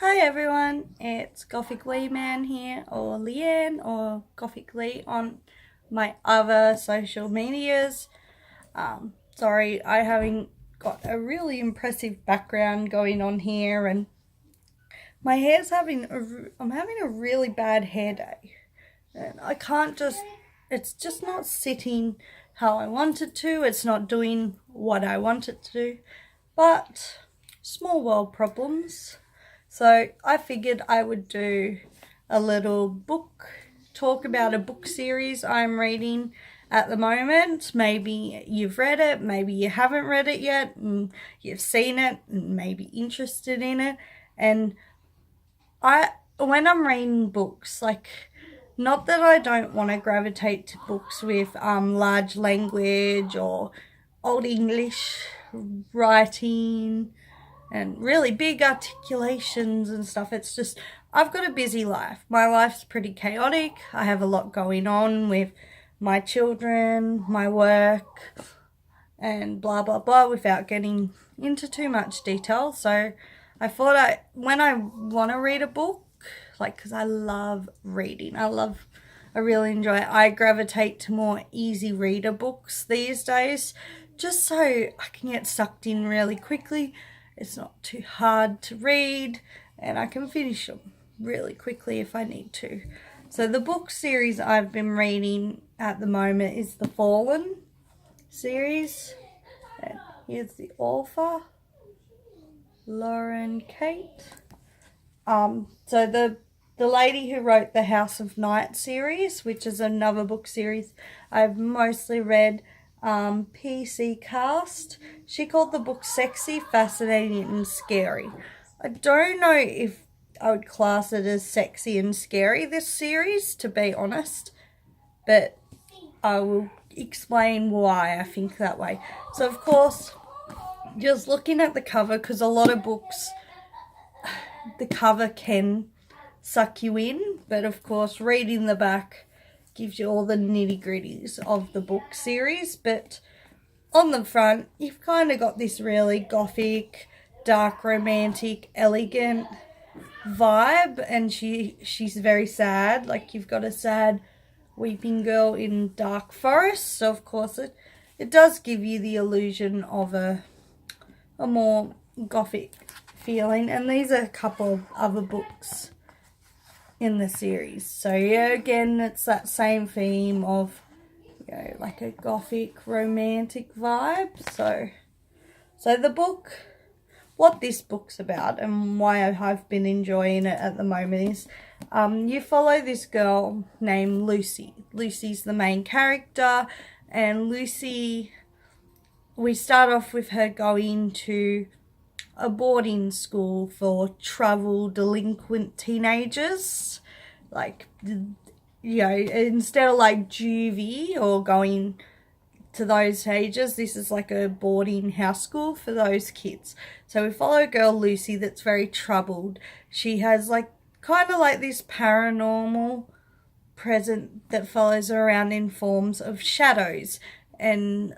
Hi everyone, it's Gothic Lee Man here, or Leanne, or Gothic Lee on my other social medias. Sorry, I haven't got a really impressive background going on here, and my hair's I'm having a really bad hair day, and it's just not sitting how I want it to. It's not doing what I want it to do, but small world problems. So I figured I would do a little talk about a book series I'm reading at the moment. Maybe you've read it, maybe you haven't read it yet, and you've seen it and maybe interested in it. And when I'm reading books, not that I don't want to gravitate to books with large language or old English writing and really big articulations and stuff. It's just, I've got a busy life. My life's pretty chaotic. I have a lot going on with my children, my work, and blah, blah, blah, without getting into too much detail. So I thought when I want to read a book, because I love reading, I really enjoy it. I gravitate to more easy reader books these days, just so I can get sucked in really quickly. It's not too hard to read, and I can finish them really quickly if I need to. So the book series I've been reading at the moment is the Fallen series. And here's the author, Lauren Kate. So the lady who wrote the House of Night series, which is another book series I've mostly read, PC Cast. She called the book sexy, fascinating, and scary. I don't know if I would class it as sexy and scary, this series, to be honest, but I will explain why I think that way. So, of course, just looking at the cover, because a lot of books, the cover can suck you in, but of course, reading the back gives you all the nitty-gritties of the book series. But on the front, you've kind of got this really gothic, dark, romantic, elegant vibe, and she's very sad. You've got a sad weeping girl in dark forest, so of course it does give you the illusion of a more gothic feeling. And these are a couple of other books in the series. So yeah, again, it's that same theme of, like a gothic romantic vibe. So the book, what this book's about and why I've been enjoying it at the moment is, you follow this girl named Lucy. Lucy's the main character, and Lucy, we start off with her going to a boarding school for troubled, delinquent teenagers. Instead of juvie or going to those ages, this is like a boarding house school for those kids. So we follow girl Lucy that's very troubled. She has kind of this paranormal present that follows her around in forms of shadows. And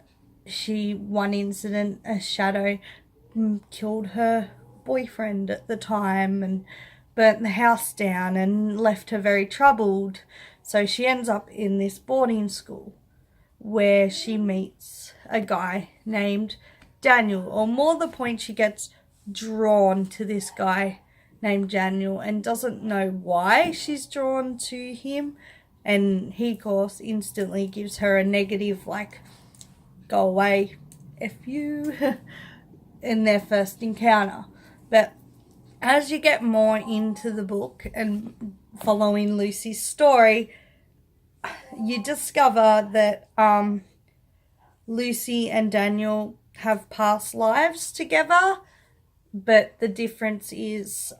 one incident, a shadow killed her boyfriend at the time and burnt the house down and left her very troubled. So she ends up in this boarding school where she meets a guy named Daniel, or more the point, she gets drawn to this guy named Daniel and doesn't know why she's drawn to him. And he, of course, instantly gives her a negative, go away, F you, in their first encounter. But as you get more into the book and following Lucy's story, you discover that Lucy and Daniel have past lives together, but the difference is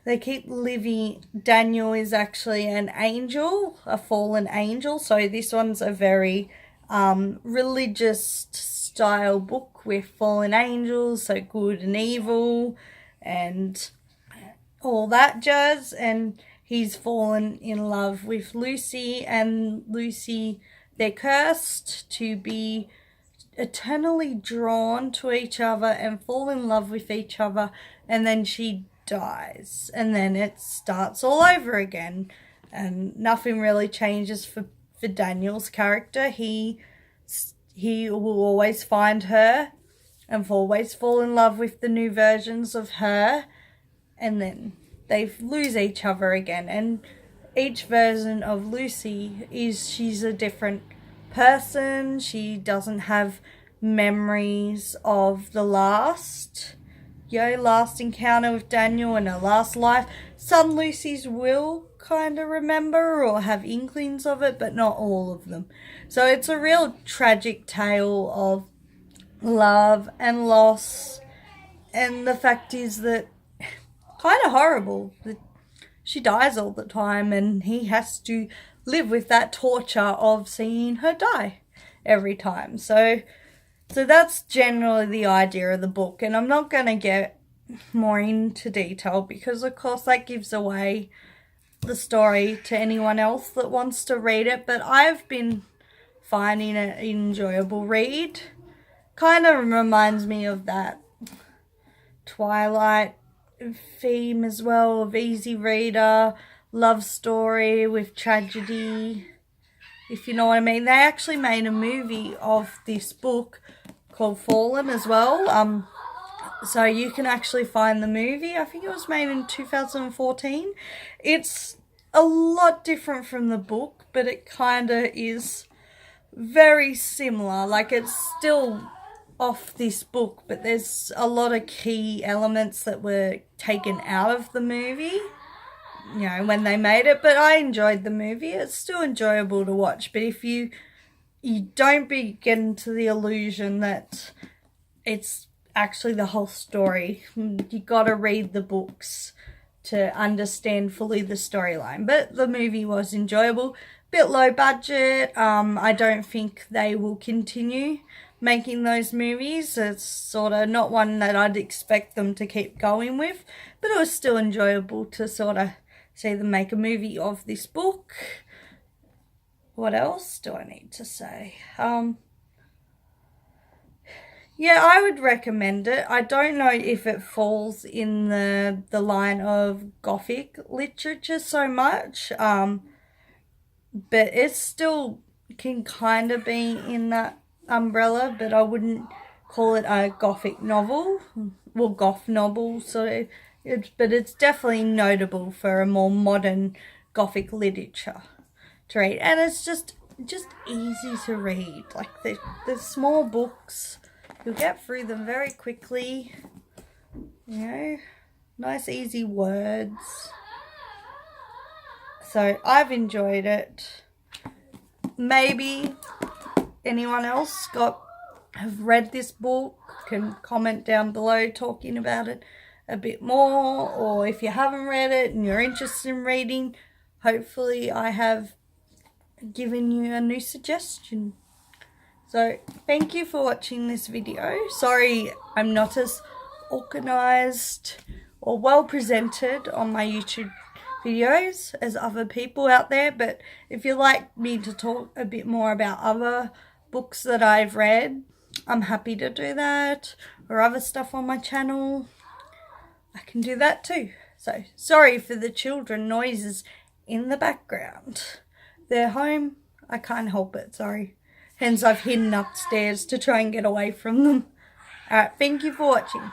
they keep living. Daniel is actually an angel, a fallen angel. So this one's a very religious style book with fallen angels, so good and evil and all that jazz. And he's fallen in love with Lucy, and Lucy, they're cursed to be eternally drawn to each other and fall in love with each other, and then she dies, and then it starts all over again, and nothing really changes for Daniel's character. He will always find her and always fall in love with the new versions of her, and then they lose each other again. And each version of Lucy she's a different person. She doesn't have memories of the last encounter with Daniel and her last life. Some Lucys will kind of remember or have inklings of it, but not all of them. So it's a real tragic tale of love and loss, and the fact is that kind of horrible that she dies all the time, and he has to live with that torture of seeing her die every time. So that's generally the idea of the book, and I'm not going to get more into detail because of course that gives away the story to anyone else that wants to read it, but I've been finding it an enjoyable read. Kind of reminds me of that Twilight theme as well, of easy reader, love story with tragedy, if you know what I mean. They actually made a movie of this book called Fallen as well. So you can actually find the movie. I think it was made in 2014. It's a lot different from the book, but it kind of is very similar. Like, it's still off this book, but there's a lot of key elements that were taken out of the movie, you know, when they made it. But I enjoyed the movie. It's still enjoyable to watch, but if you don't get into the illusion that it's actually the whole story. You gotta read the books to understand fully the storyline. But the movie was enjoyable. Bit low budget. I don't think they will continue making those movies. It's sort of not one that I'd expect them to keep going with, but it was still enjoyable to sort of see them make a movie of this book. What else do I need to say? Yeah, I would recommend it. I don't know if it falls in the line of Gothic literature so much, but it still can kind of be in that umbrella, but I wouldn't call it a Gothic novel. Well, goth novel, so but it's definitely notable for a more modern Gothic literature to read, and it's just easy to read. Like, the small books, you'll get through them very quickly, you know, nice easy words. So I've enjoyed it. Maybe anyone else have read this book can comment down below talking about it a bit more, or if you haven't read it and you're interested in reading, hopefully I have given you a new suggestion. So thank you for watching this video. Sorry I'm not as organized or well presented on my YouTube videos as other people out there, but if you'd like me to talk a bit more about other books that I've read, I'm happy to do that, or other stuff on my channel, I can do that too. So sorry for the children noises in the background. They're home, I can't help it, sorry. Hence I've hidden upstairs to try and get away from them. Alright, thank you for watching.